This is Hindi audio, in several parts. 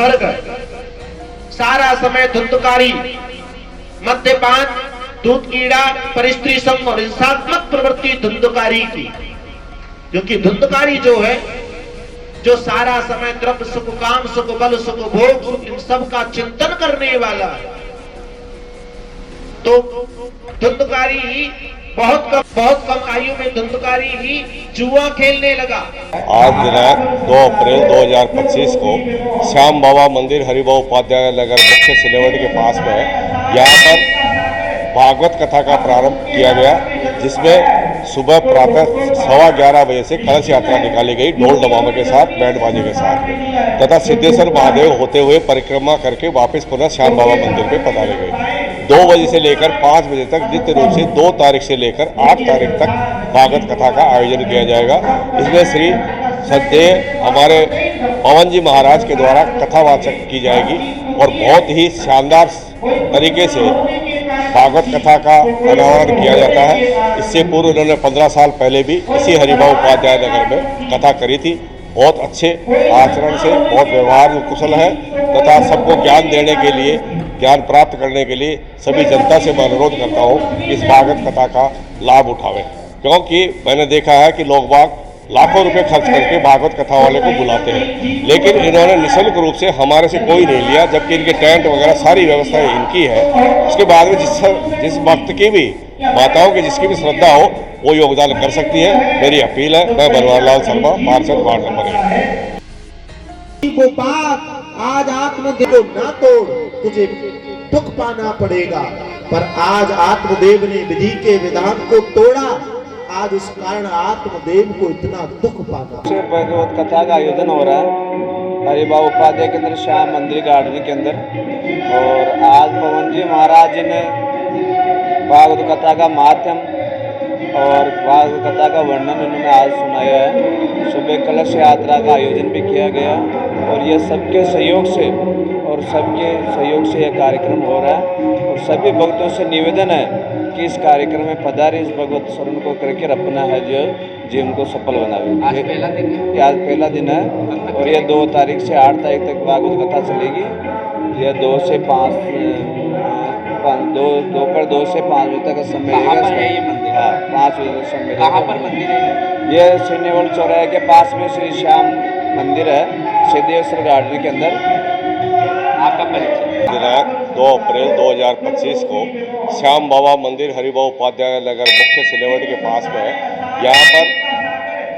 बढ़कर सारा समय धुंधकारी, मद्यपान, दूध कीड़ा, परिस्त्री संग और हिंसात्मक प्रवृत्ति धुंधकारी की। क्योंकि धुंधकारी जो है, जो सारा समय द्रव्य सुख, काम सुख, बल सुख, भोग सुख, इन सब का चिंतन करने वाला है, तो धुंधकारी ही बहुत कम आयु में धुंधकारी ही जुआ खेलने लगा। आज दिनांक 2 अप्रैल 2025 को श्याम बाबा मंदिर हरिभाऊ उपाध्याय नगर मुख्य सिलेवट के पास में यहाँ पर भागवत कथा का प्रारंभ किया गया, जिसमें सुबह प्रातः 11:15 बजे से कलश यात्रा निकाली गई, ढोल डमामे के साथ, बैंड बाजे के साथ, तथा सिद्धेश्वर महादेव होते हुए परिक्रमा करके वापस पुनः श्याम बाबा मंदिर पे पधारे गए। 2 बजे से लेकर 5 बजे तक नित्य रूप से 2 तारीख से लेकर 8 तारीख तक भागवत कथा का आयोजन किया जाएगा। इसमें श्री सदैव हमारे पवन जी महाराज के द्वारा कथावाचक की जाएगी और बहुत ही शानदार तरीके से भागवत कथा का अनावरण किया जाता है। इससे पूर्व उन्होंने 15 साल पहले भी इसी हरिभाऊ उपाध्याय नगर में कथा करी थी। बहुत अच्छे आचरण से, बहुत व्यवहार में कुशल है तथा सबको ज्ञान देने के लिए, ज्ञान प्राप्त करने के लिए सभी जनता से मैं अनुरोध करता हूँ कि इस भागवत कथा का लाभ उठावें, क्योंकि मैंने देखा है कि लोग बाग लाखों रुपए खर्च करके भागवत कथा वाले को बुलाते हैं, लेकिन इन्होंने निःशुल्क रूप से हमारे से कोई नहीं लिया, जबकि इनके टेंट वगैरह सारी व्यवस्था इनकी है। उसके बाद में जिस भक्त की भी, माताओं की जिसकी भी श्रद्धा हो वो योगदान कर सकती है। मेरी अपील है। मैं बनवारीलाल शर्मा, पार्षद वार्ड नंबर 1। आज आत्मदेव को ना तोड़, तुझे दुख पाना पड़ेगा, पर आज आत्मदेव ने विधि के विधान को तोड़ा, आज इस कारण आत्मदेव को इतना दुख पाना। भागवत कथा का आयोजन हो रहा है हरिभाऊ उपाध्याय के अंदर, श्याम मंदिर गार्डन के अंदर, और आज पवन जी महाराज ने भागवत कथा का माध्यम और भागवत कथा का वर्णन उन्होंने आज सुनाया है। सुबह कलश यात्रा का आयोजन भी किया गया और ये सबके सहयोग से यह कार्यक्रम हो रहा है। और सभी भक्तों से निवेदन है कि इस कार्यक्रम में पधारे, इस भगवत शरण को करके अपना है जो जीवन को सफल बनावे। आज पहला दिन है और ये 2 तारीख से 8 तारीख तक भागवत कथा चलेगी। यह 2 से 5 दोपहर 2 से 5 बजे तक समय है। हाँ, 5 बजे तक समय। कहाँ पर मंदिर है? ये श्रीनेवल चौराहे के पास में श्री श्याम मंदिर है, सिद्धेश्वर गार्डन के अंदर। आपका परिचय? दिनांक 2 अप्रैल 2025 को श्याम बाबा मंदिर हरिभाऊ उपाध्याय नगर मुख्य सिलेवट के पास में यहाँ पर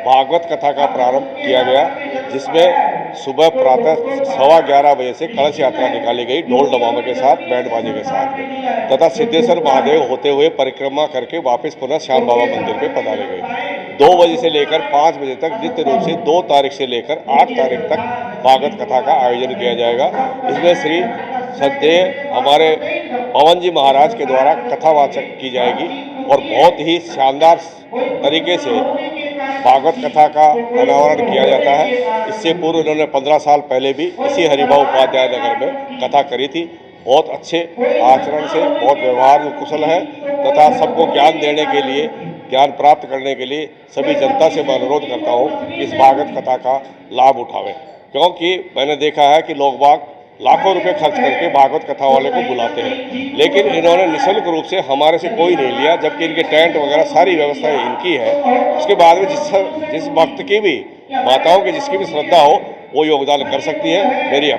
भागवत कथा का प्रारंभ किया गया, जिसमें सुबह प्रातः 11:15 बजे से कलश यात्रा निकाली गई, ढोल डमामे के साथ, बैंड बाजे के साथ, तथा सिद्धेश्वर महादेव होते हुए परिक्रमा करके वापस पुनः श्याम बाबा मंदिर पे पधारे गए। 2 बजे से लेकर 5 बजे तक नित्य रूप से 2 तारीख से लेकर 8 तारीख तक भागवत कथा का आयोजन किया जाएगा। इसमें श्री सदैव हमारे पवन जी महाराज के द्वारा कथावाचक की जाएगी और बहुत ही शानदार तरीके से भागवत कथा का अनावरण किया जाता है। इससे पूर्व उन्होंने 15 साल पहले भी इसी हरिभाऊ उपाध्याय नगर में कथा करी थी। बहुत अच्छे आचरण से, बहुत व्यवहार में कुशल है तथा सबको ज्ञान देने के लिए, ज्ञान प्राप्त करने के लिए सभी जनता से मैं अनुरोध करता हूँ कि इस भागवत कथा का लाभ उठावें, क्योंकि मैंने देखा है कि लोग बाग लाखों रुपए खर्च करके भागवत कथा वाले को बुलाते हैं, लेकिन इन्होंने निःशुल्क रूप से हमारे से कोई नहीं लिया, जबकि इनके टेंट वगैरह सारी व्यवस्था इनकी है। उसके बाद में जिस भक्त की भी, माताओं की जिसकी भी श्रद्धा हो वो योगदान कर सकती है। मेरी